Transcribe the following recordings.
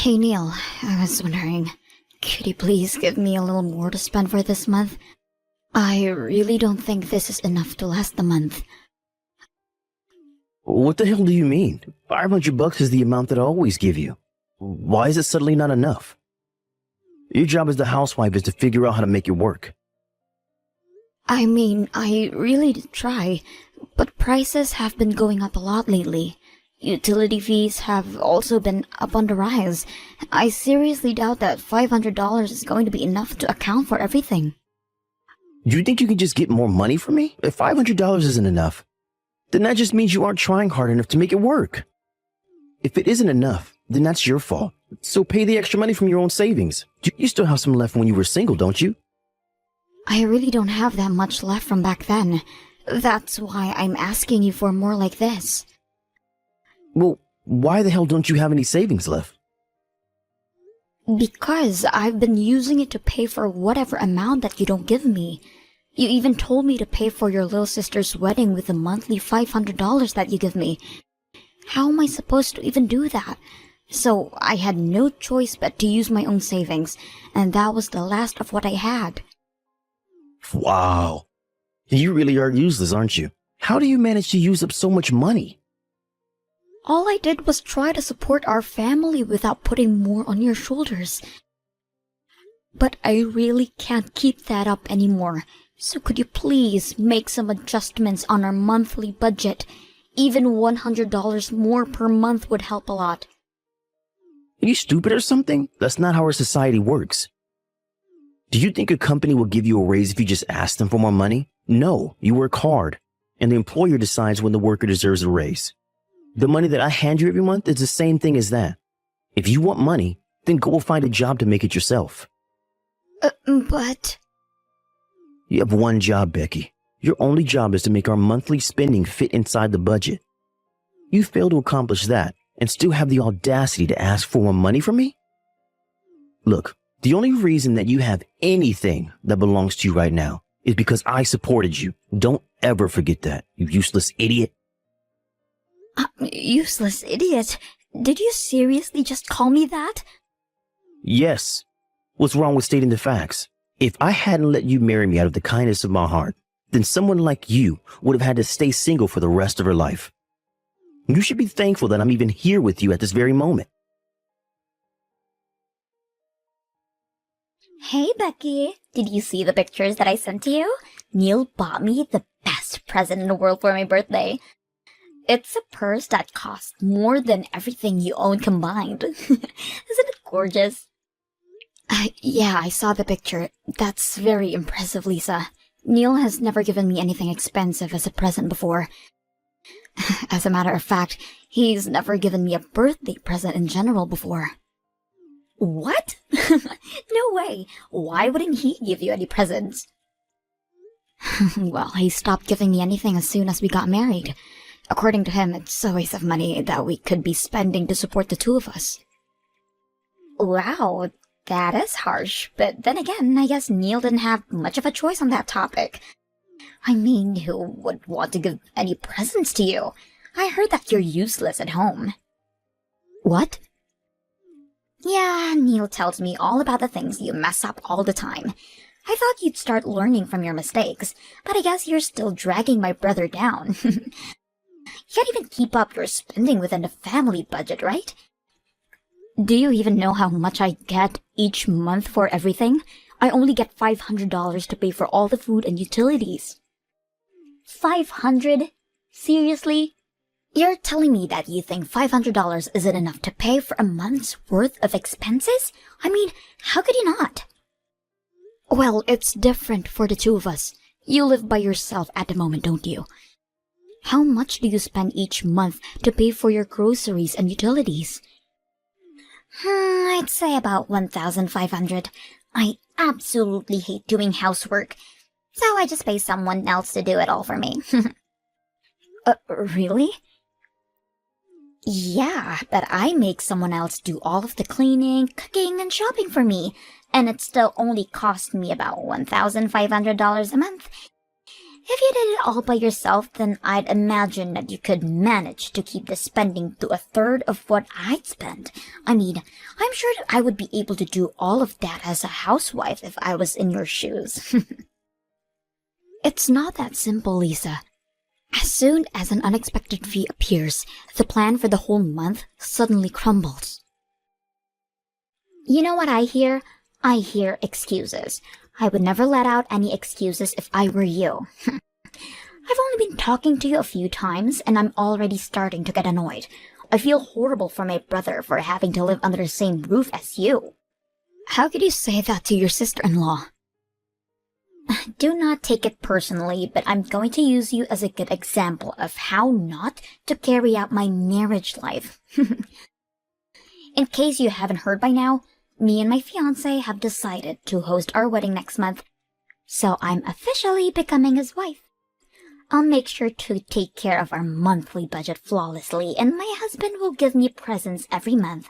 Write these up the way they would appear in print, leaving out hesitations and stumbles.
Hey Neil, I was wondering, could you please give me a little more to spend for this month? I really don't think this is enough to last the month. What the hell do you mean? $500 is the amount that I always give you. Why is it suddenly not enough? Your job as the housewife is to figure out how to make it work. I mean, I really did try, but prices have been going up a lot lately. Utility fees have also been up on the rise. I seriously doubt that $500 is going to be enough to account for everything. Do you think you can just get more money from me? If $500 isn't enough, then that just means you aren't trying hard enough to make it work. If it isn't enough, then that's your fault. So pay the extra money from your own savings. You still have some left when you were single, don't you? I really don't have that much left from back then. That's why I'm asking you for more like this. Well, why the hell don't you have any savings left? Because I've been using it to pay for whatever amount that you don't give me. You even told me to pay for your little sister's wedding with the monthly $500 that you give me. How am I supposed to even do that? So I had no choice but to use my own savings, and that was the last of what I had. Wow. You really are useless, aren't you? How do you manage to use up so much money? All I did was try to support our family without putting more on your shoulders. But I really can't keep that up anymore. So could you please make some adjustments on our monthly budget? Even $100 more per month would help a lot. Are you stupid or something? That's not how our society works. Do you think a company will give you a raise if you just ask them for more money? No, you work hard, and the employer decides when the worker deserves a raise. The money that I hand you every month is the same thing as that. If you want money, then go find a job to make it yourself. But... You have one job, Becky. Your only job is to make our monthly spending fit inside the budget. You fail to accomplish that and still have the audacity to ask for more money from me? Look, the only reason that you have anything that belongs to you right now is because I supported you. Don't ever forget that, you useless idiot. Useless idiot? Did you seriously just call me that? Yes. What's wrong with stating the facts? If I hadn't let you marry me out of the kindness of my heart, then someone like you would have had to stay single for the rest of her life. You should be thankful that I'm even here with you at this very moment. Hey, Becky. Did you see the pictures that I sent to you? Neil bought me the best present in the world for my birthday. It's a purse that costs more than everything you own combined. Isn't it gorgeous? Yeah, I saw the picture. That's very impressive, Lisa. Neil has never given me anything expensive as a present before. As a matter of fact, he's never given me a birthday present in general before. What? No way. Why wouldn't he give you any presents? Well, he stopped giving me anything as soon as we got married. According to him, it's a waste of money that we could be spending to support the two of us. Wow, that is harsh. But then again, I guess Neil didn't have much of a choice on that topic. I mean, who would want to give any presents to you? I heard that you're useless at home. What? Yeah, Neil tells me all about the things you mess up all the time. I thought you'd start learning from your mistakes, but I guess you're still dragging my brother down. You can't even keep up your spending within the family budget, right? Do you even know how much I get each month for everything? I only get $500 to pay for all the food and utilities. 500? Seriously? You're telling me that you think $500 isn't enough to pay for a month's worth of expenses? I mean, how could you not? Well, it's different for the two of us. You live by yourself at the moment, don't you? How much do you spend each month to pay for your groceries and utilities? I'd say about $1,500. I absolutely hate doing housework, so I just pay someone else to do it all for me. Really? Yeah, but I make someone else do all of the cleaning, cooking, and shopping for me, and it still only cost me about $1,500 a month. If you did it all by yourself, then I'd imagine that you could manage to keep the spending to a third of what I'd spend. I mean, I'm sure that I would be able to do all of that as a housewife if I was in your shoes. It's not that simple, Lisa. As soon as an unexpected fee appears, the plan for the whole month suddenly crumbles. You know what I hear? I hear excuses. I would never let out any excuses if I were you. I've only been talking to you a few times, and I'm already starting to get annoyed. I feel horrible for my brother for having to live under the same roof as you. How could you say that to your sister-in-law? Do not take it personally, but I'm going to use you as a good example of how not to carry out my marriage life. In case you haven't heard by now, me and my fiancé have decided to host our wedding next month, so I'm officially becoming his wife. I'll make sure to take care of our monthly budget flawlessly, and my husband will give me presents every month.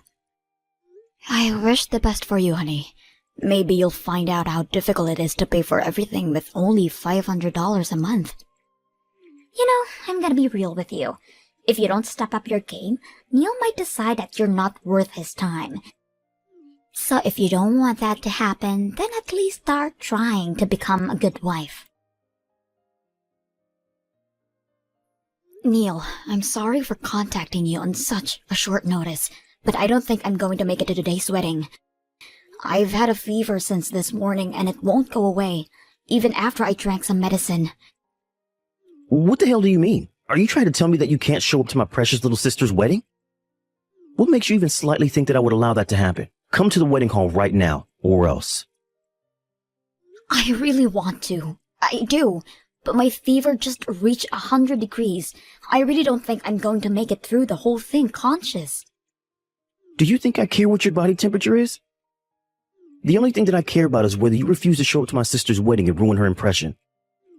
I wish the best for you, honey. Maybe you'll find out how difficult it is to pay for everything with only $500 a month. You know, I'm gonna be real with you. If you don't step up your game, Neil might decide that you're not worth his time. So if you don't want that to happen, then at least start trying to become a good wife. Neil, I'm sorry for contacting you on such a short notice, but I don't think I'm going to make it to today's wedding. I've had a fever since this morning and it won't go away, even after I drank some medicine. What the hell do you mean? Are you trying to tell me that you can't show up to my precious little sister's wedding? What makes you even slightly think that I would allow that to happen? Come to the wedding hall right now, or else. I really want to. I do. But my fever just reached 100 degrees. I really don't think I'm going to make it through the whole thing conscious. Do you think I care what your body temperature is? The only thing that I care about is whether you refuse to show up to my sister's wedding and ruin her impression.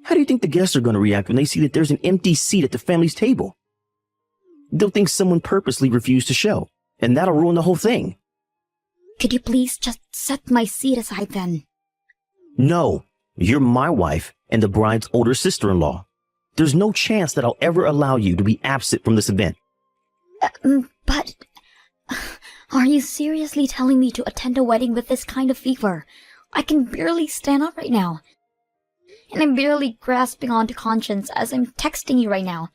How do you think the guests are going to react when they see that there's an empty seat at the family's table? They'll think someone purposely refused to show, and that'll ruin the whole thing. Could you please just set my seat aside then? No, you're my wife and the bride's older sister-in-law. There's no chance that I'll ever allow you to be absent from this event. But are you seriously telling me to attend a wedding with this kind of fever? I can barely stand up right now. And I'm barely grasping onto conscience as I'm texting you right now.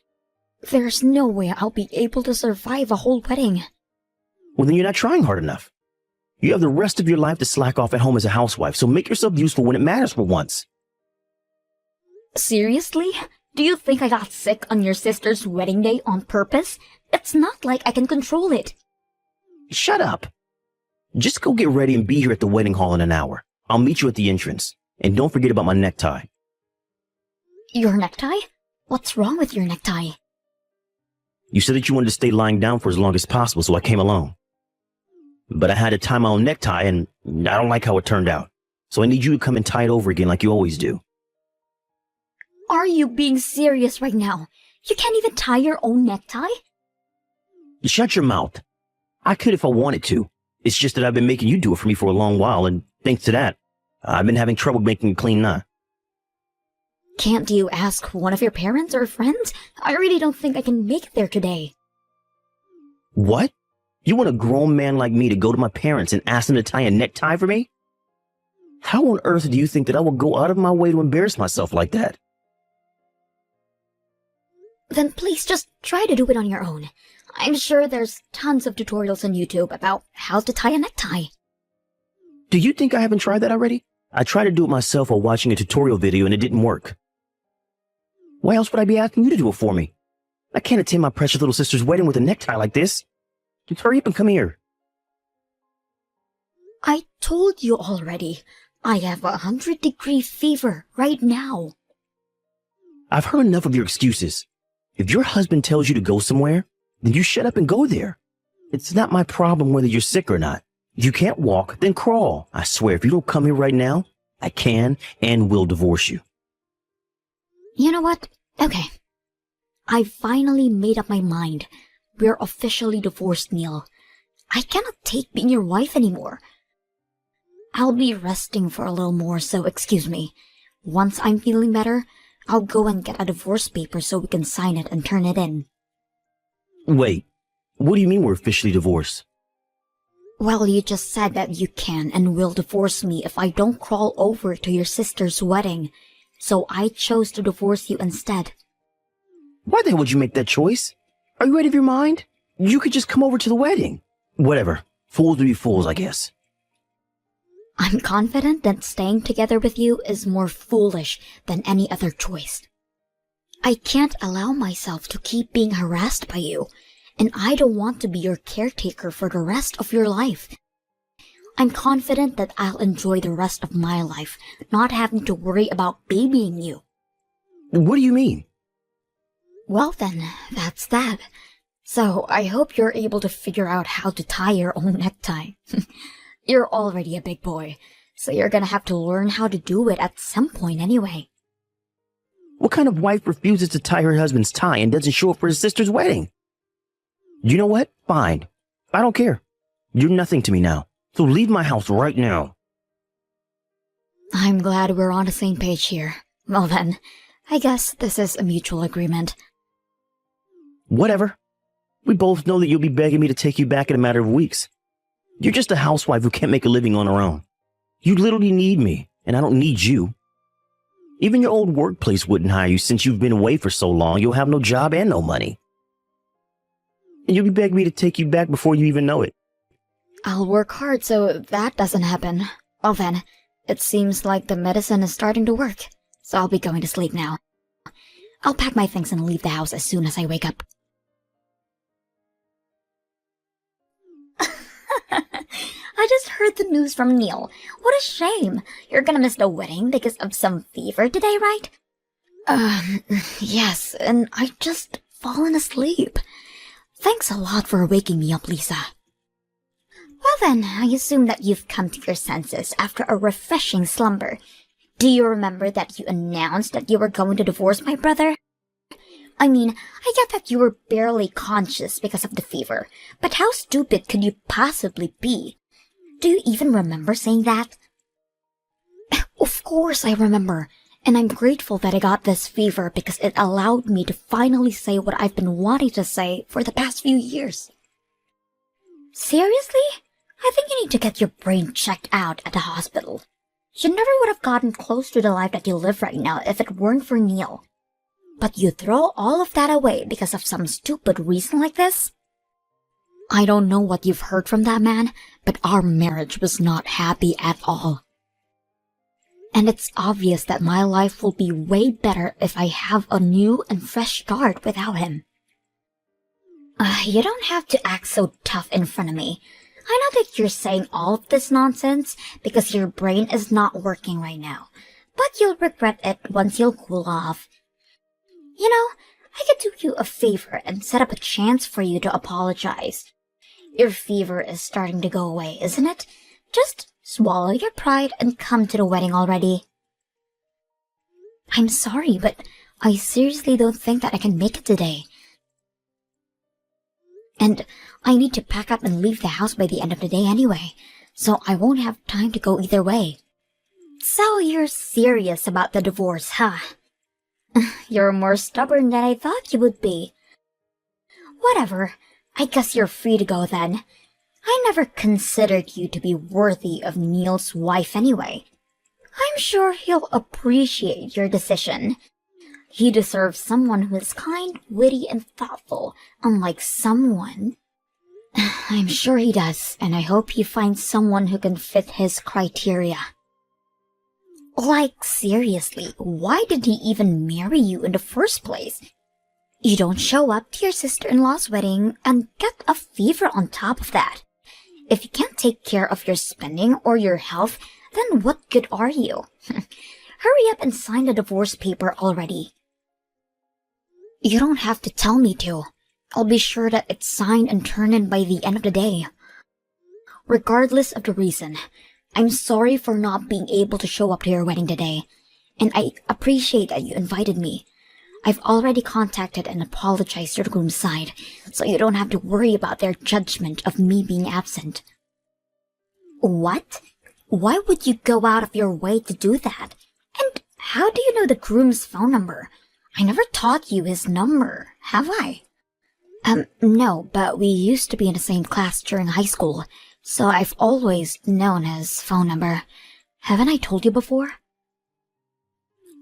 There's no way I'll be able to survive a whole wedding. Well, then you're not trying hard enough. You have the rest of your life to slack off at home as a housewife, so make yourself useful when it matters for once. Seriously? Do you think I got sick on your sister's wedding day on purpose? It's not like I can control it. Shut up. Just go get ready and be here at the wedding hall in an hour. I'll meet you at the entrance. And don't forget about my necktie. Your necktie? What's wrong with your necktie? You said that you wanted to stay lying down for as long as possible, so I came along. But I had to tie my own necktie, and I don't like how it turned out. So I need you to come and tie it over again like you always do. Are you being serious right now? You can't even tie your own necktie? Shut your mouth. I could if I wanted to. It's just that I've been making you do it for me for a long while, and thanks to that, I've been having trouble making a clean knot. Can't you ask one of your parents or friends? I really don't think I can make it there today. What? You want a grown man like me to go to my parents and ask them to tie a necktie for me? How on earth do you think that I will go out of my way to embarrass myself like that? Then please just try to do it on your own. I'm sure there's tons of tutorials on YouTube about how to tie a necktie. Do you think I haven't tried that already? I tried to do it myself while watching a tutorial video and it didn't work. Why else would I be asking you to do it for me? I can't attend my precious little sister's wedding with a necktie like this. Just hurry up and come here. I told you already. I have 100-degree fever right now. I've heard enough of your excuses. If your husband tells you to go somewhere, then you shut up and go there. It's not my problem whether you're sick or not. If you can't walk, then crawl. I swear, if you don't come here right now, I can and will divorce you. You know what? Okay. I finally made up my mind. We're officially divorced, Neil. I cannot take being your wife anymore. I'll be resting for a little more, so excuse me. Once I'm feeling better, I'll go and get a divorce paper so we can sign it and turn it in. Wait, what do you mean we're officially divorced? Well, you just said that you can and will divorce me if I don't crawl over to your sister's wedding. So I chose to divorce you instead. Why the hell would you make that choice? Are you out of your mind? You could just come over to the wedding. Whatever. Fools to be fools, I guess. I'm confident that staying together with you is more foolish than any other choice. I can't allow myself to keep being harassed by you, and I don't want to be your caretaker for the rest of your life. I'm confident that I'll enjoy the rest of my life, not having to worry about babying you. What do you mean? Well then, that's that. So I hope you're able to figure out how to tie your own necktie. You're already a big boy, so you're gonna have to learn how to do it at some point anyway. What kind of wife refuses to tie her husband's tie and doesn't show up for his sister's wedding? You know what? Fine. I don't care. You're nothing to me now. So leave my house right now. I'm glad we're on the same page here. Well then, I guess this is a mutual agreement. Whatever. We both know that you'll be begging me to take you back in a matter of weeks. You're just a housewife who can't make a living on her own. You literally need me, and I don't need you. Even your old workplace wouldn't hire you since you've been away for so long. You'll have no job and no money. And you'll be begging me to take you back before you even know it. I'll work hard so that doesn't happen. Well then, it seems like the medicine is starting to work, so I'll be going to sleep now. I'll pack my things and leave the house as soon as I wake up. I just heard the news from Neil. What a shame. You're gonna miss the wedding because of some fever today, right? Yes, and I just fallen asleep. Thanks a lot for waking me up, Lisa. Well then, I assume that you've come to your senses after a refreshing slumber. Do you remember that you announced that you were going to divorce my brother? I mean, I get that you were barely conscious because of the fever, but how stupid could you possibly be? Do you even remember saying that? Of course I remember, and I'm grateful that I got this fever because it allowed me to finally say what I've been wanting to say for the past few years. Seriously? I think you need to get your brain checked out at the hospital. You never would have gotten close to the life that you live right now if it weren't for Neil. But you throw all of that away because of some stupid reason like this? I don't know what you've heard from that man, but our marriage was not happy at all. And it's obvious that my life will be way better if I have a new and fresh start without him. You don't have to act so tough in front of me. I know that you're saying all of this nonsense because your brain is not working right now, but you'll regret it once you'll cool off. You know, I could do you a favor and set up a chance for you to apologize. Your fever is starting to go away, isn't it? Just swallow your pride and come to the wedding already. I'm sorry, but I seriously don't think that I can make it today. And I need to pack up and leave the house by the end of the day anyway, so I won't have time to go either way. So you're serious about the divorce, huh? You're more stubborn than I thought you would be. Whatever, I guess you're free to go then. I never considered you to be worthy of Neil's wife anyway. I'm sure he'll appreciate your decision. He deserves someone who is kind, witty, and thoughtful, unlike someone. I'm sure he does, and I hope he finds someone who can fit his criteria. Like, seriously, why did he even marry you in the first place? You don't show up to your sister-in-law's wedding and get a fever on top of that. If you can't take care of your spending or your health, then what good are you? Hurry up and sign the divorce paper already. You don't have to tell me to. I'll be sure that it's signed and turned in by the end of the day. Regardless of the reason, I'm sorry for not being able to show up to your wedding today, and I appreciate that you invited me. I've already contacted and apologized to the groom's side, so you don't have to worry about their judgment of me being absent. What? Why would you go out of your way to do that? And How do you know the groom's phone number? I never taught you his number, have I? No, but we used to be in the same class during high school, so I've always known his phone number. Haven't I told you before?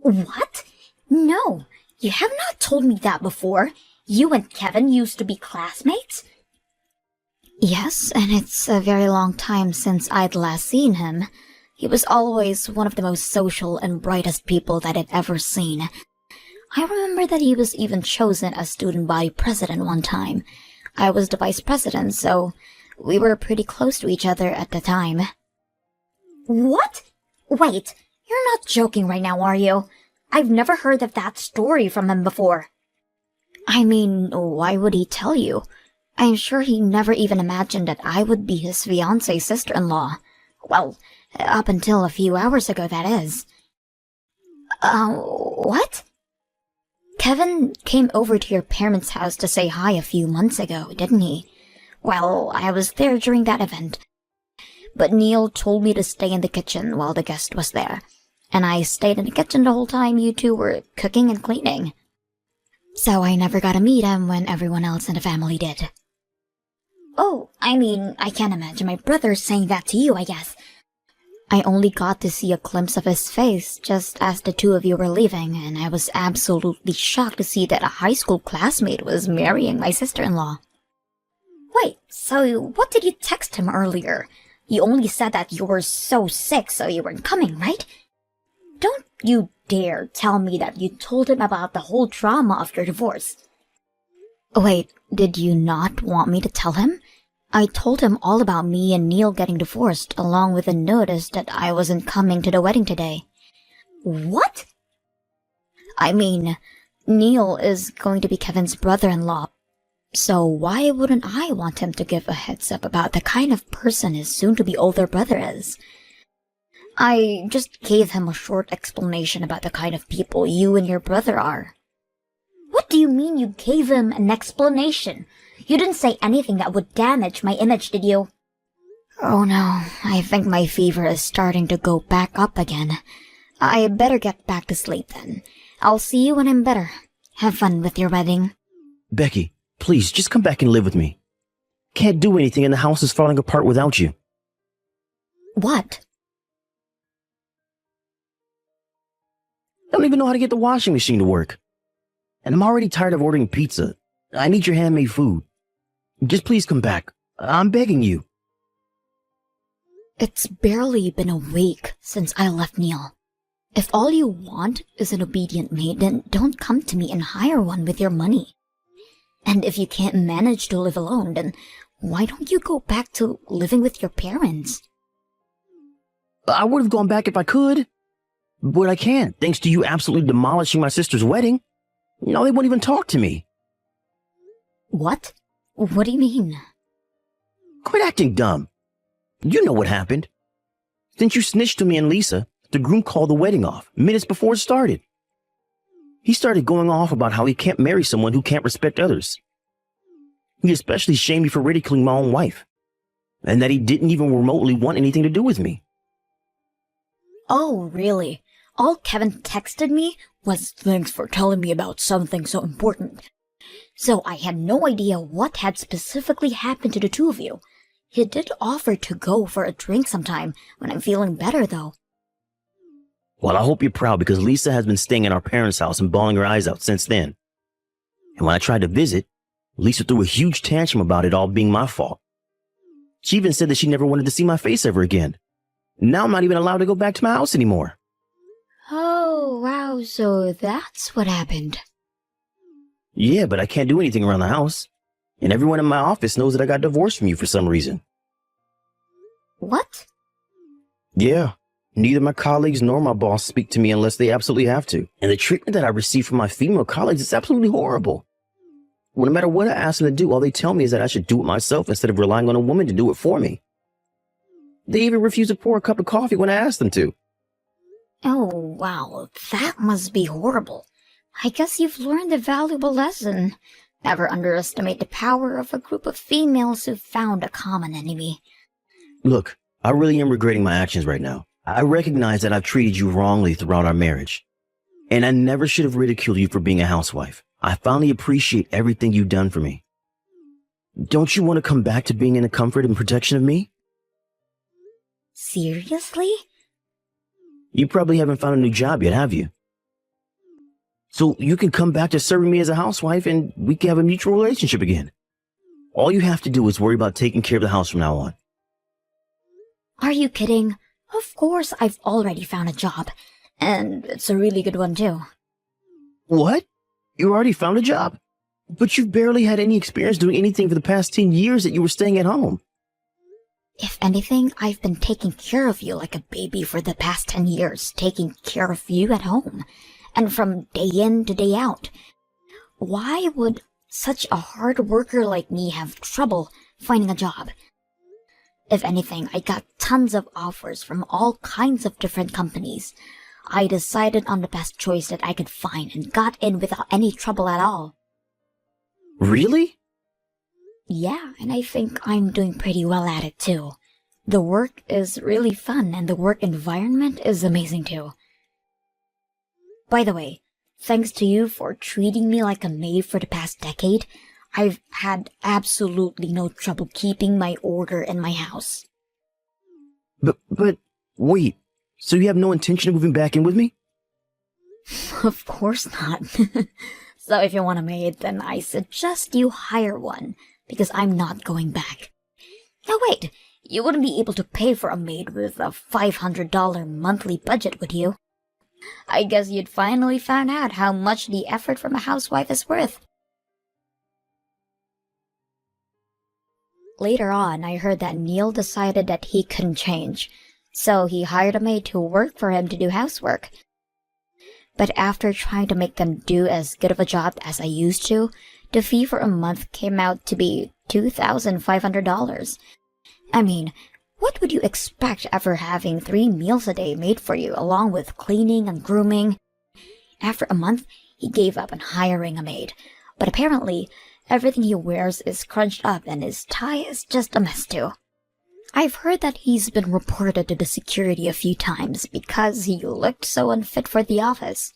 What? No, you have not told me that before. You and Kevin used to be classmates? Yes, and it's a very long time since I'd last seen him. He was always one of the most social and brightest people that I'd ever seen. I remember that he was even chosen as student body president one time. I was the vice president, so we were pretty close to each other at the time. What? Wait, you're not joking right now, are you? I've never heard of that story from him before. I mean, why would he tell you? I'm sure he never even imagined that I would be his fiancée's sister-in-law. Well, up until a few hours ago, that is. What? Kevin came over to your parents' house to say hi a few months ago, didn't he? Well, I was there during that event. But Neil told me to stay in the kitchen while the guest was there. And I stayed in the kitchen the whole time you two were cooking and cleaning. So I never got to meet him when everyone else in the family did. Oh, I mean, I can't imagine my brother saying that to you, I guess. I only got to see a glimpse of his face just as the two of you were leaving, and I was absolutely shocked to see that a high school classmate was marrying my sister-in-law. Wait, so what did you text him earlier? You only said that you were so sick so you weren't coming, right? Don't you dare tell me that you told him about the whole drama of your divorce. Wait, did you not want me to tell him? I told him all about me and Neil getting divorced, along with a notice that I wasn't coming to the wedding today. What? I mean, Neil is going to be Kevin's brother-in-law, so why wouldn't I want him to give a heads up about the kind of person his soon-to-be older brother is? I just gave him a short explanation about the kind of people you and your brother are. What do you mean you gave him an explanation? You didn't say anything that would damage my image, did you? Oh no, I think my fever is starting to go back up again. I better get back to sleep then. I'll see you when I'm better. Have fun with your wedding. Becky, please, just come back and live with me. Can't do anything and the house is falling apart without you. What? I don't even know how to get the washing machine to work. And I'm already tired of ordering pizza. I need your handmade food. Just please come back. I'm begging you. It's barely been a week since I left Neil. If all you want is an obedient maid, then don't come to me and hire one with your money. And if you can't manage to live alone, then why don't you go back to living with your parents? I would have gone back if I could. But I can't, thanks to you absolutely demolishing my sister's wedding. No, they won't even talk to me. What? What do you mean? Quit acting dumb. You know what happened. Since you snitched to me and Lisa, the groom called the wedding off minutes before it started. He started going off about how he can't marry someone who can't respect others. He especially shamed me for ridiculing my own wife, and that he didn't even remotely want anything to do with me. Oh, really? All Kevin texted me was thanks for telling me about something so important. So I had no idea what had specifically happened to the two of you. He did offer to go for a drink sometime when I'm feeling better, though. Well, I hope you're proud because Lisa has been staying at our parents' house and bawling her eyes out since then. And when I tried to visit, Lisa threw a huge tantrum about it all being my fault. She even said that she never wanted to see my face ever again. Now I'm not even allowed to go back to my house anymore. Oh, wow, so that's what happened. Yeah, but I can't do anything around the house. And everyone in my office knows that I got divorced from you for some reason. What? Yeah. Neither my colleagues nor my boss speak to me unless they absolutely have to. And the treatment that I receive from my female colleagues is absolutely horrible. Well, no matter what I ask them to do, all they tell me is that I should do it myself instead of relying on a woman to do it for me. They even refuse to pour a cup of coffee when I ask them to. Oh, wow, that must be horrible. I guess you've learned a valuable lesson. Never underestimate the power of a group of females who've found a common enemy. Look, I really am regretting my actions right now. I recognize that I've treated you wrongly throughout our marriage. And I never should have ridiculed you for being a housewife. I finally appreciate everything you've done for me. Don't you want to come back to being in the comfort and protection of me? Seriously? You probably haven't found a new job yet, have you? So you can come back to serving me as a housewife and we can have a mutual relationship again. All you have to do is worry about taking care of the house from now on. Are you kidding? Of course I've already found a job. And it's a really good one too. What? You already found a job? But you've barely had any experience doing anything for the past 10 years that you were staying at home. If anything, I've been taking care of you like a baby for the past 10 years, taking care of you at home. And from day in to day out. Why would such a hard worker like me have trouble finding a job? If anything, I got tons of offers from all kinds of different companies. I decided on the best choice that I could find and got in without any trouble at all. Really? Yeah, and I think I'm doing pretty well at it too. The work is really fun and the work environment is amazing too. By the way, thanks to you for treating me like a maid for the past decade, I've had absolutely no trouble keeping my order in my house. But wait, so you have no intention of moving back in with me? Of course not. So if you want a maid, then I suggest you hire one, because I'm not going back. Now wait, you wouldn't be able to pay for a maid with a $500 monthly budget, would you? I guess you'd finally found out how much the effort from a housewife is worth. Later on, I heard that Neil decided that he couldn't change, so he hired a maid to work for him to do housework. But after trying to make them do as good of a job as I used to, the fee for a month came out to be $2,500. I mean, what would you expect after having 3 meals a day made for you, along with cleaning and grooming? After a month, he gave up on hiring a maid, but apparently, everything he wears is crunched up and his tie is just a mess too. I've heard that he's been reported to the security a few times because he looked so unfit for the office.